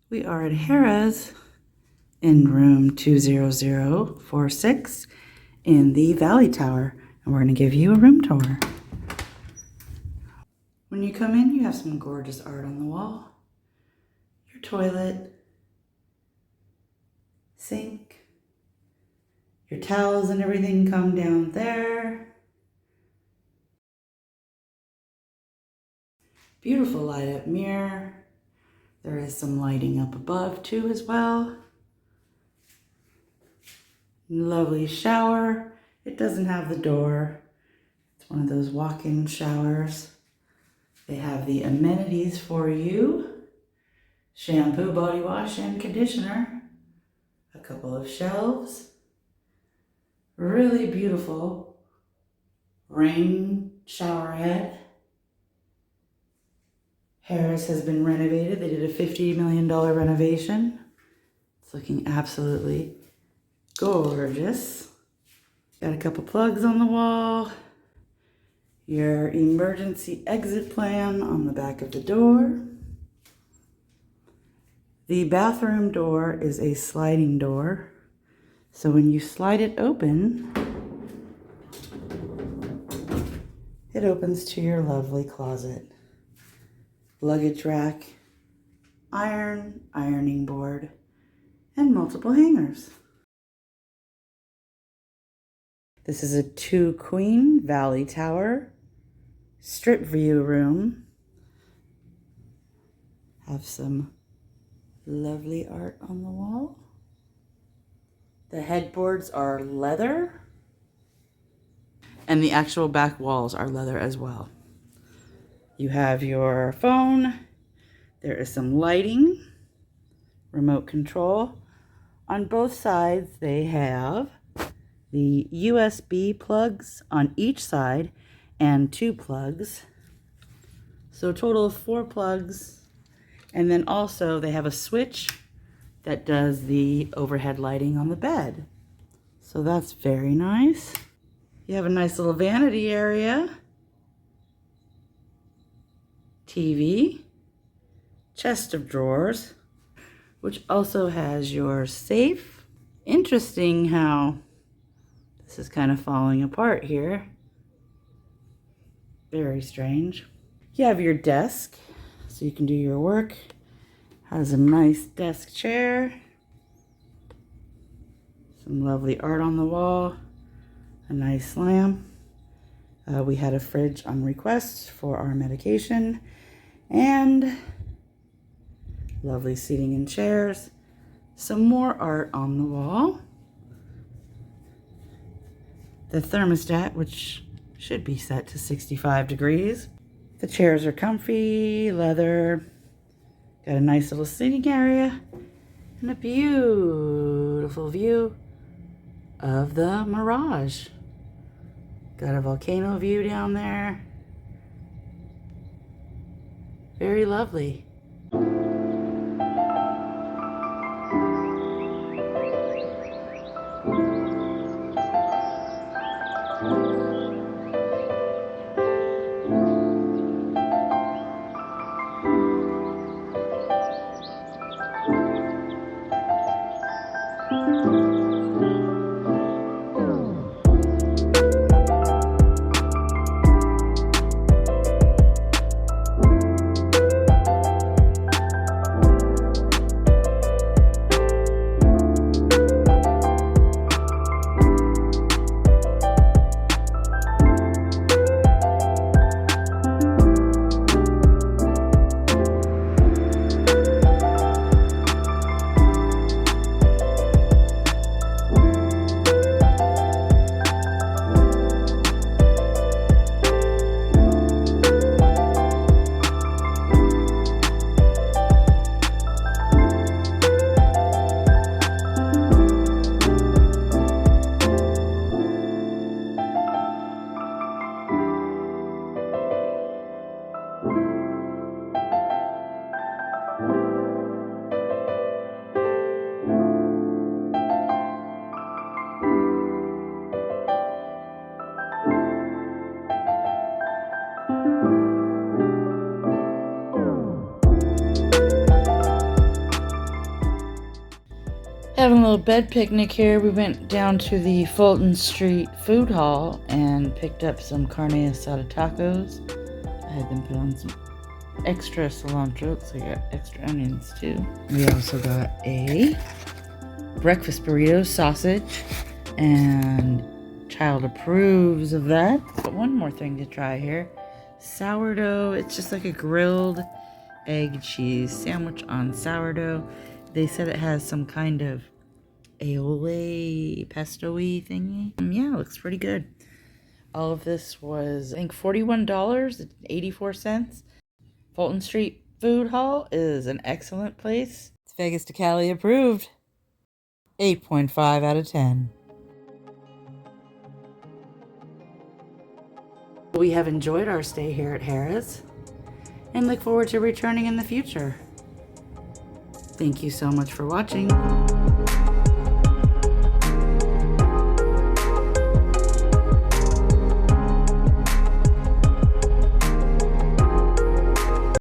We are at Harrahs in room 20046 in the Valley Tower, and we're going to give you a room tour. When you come in, you have some gorgeous art on the wall, your toilet, sink, your towels and everything come down there. Beautiful light up mirror. There is some lighting up above too as well. Lovely shower. It doesn't have the door. It's one of those walk-in showers. They have the amenities for you. Shampoo, body wash, and conditioner. A couple of shelves. Really beautiful rain shower head. Harrahs has been renovated. They did a $50 million renovation. It's looking absolutely gorgeous. Got a couple plugs on the wall. Your emergency exit plan on the back of the door. The bathroom door is a sliding door. So when you slide it open, it opens to your lovely closet. Luggage rack, ironing board, and multiple hangers. This is a 2-queen Valley Tower strip view room. Have some lovely art on the wall. The headboards are leather, and the actual back walls are leather as well. You have your phone. There is some lighting, remote control. On both sides, they have the USB plugs on each side and 2 plugs. So a total of 4 plugs. And then also they have a switch that does the overhead lighting on the bed. So that's very nice. You have a nice little vanity area. TV, chest of drawers, which also has your safe. Interesting how this is kind of falling apart here. Very strange. You have your desk, so you can do your work. Has a nice desk chair. Some lovely art on the wall. A nice lamp. We had a fridge on request for our medication. And lovely seating and chairs. Some more art on the wall. The thermostat, which should be set to 65 degrees. The chairs are comfy, leather. Got a nice little sitting area. And a beautiful view of the Mirage. Got a volcano view down there. Very lovely. Having a little bed picnic here. We went down to the Fulton Street Food Hall and picked up some carne asada tacos. I had them put on some extra cilantro, so I got extra onions too. We also got a breakfast burrito, sausage, and child approves of that. But one more thing to try here. Sourdough. It's just like a grilled egg cheese sandwich on sourdough. They said it has some kind of aioli pesto-y thingy. Yeah, it looks pretty good. All of this was, I think, $41.84. Fulton Street Food Hall is an excellent place. It's Vegas to Cali approved. 8.5 out of 10. We have enjoyed our stay here at Harrahs and look forward to returning in the future. Thank you so much for watching.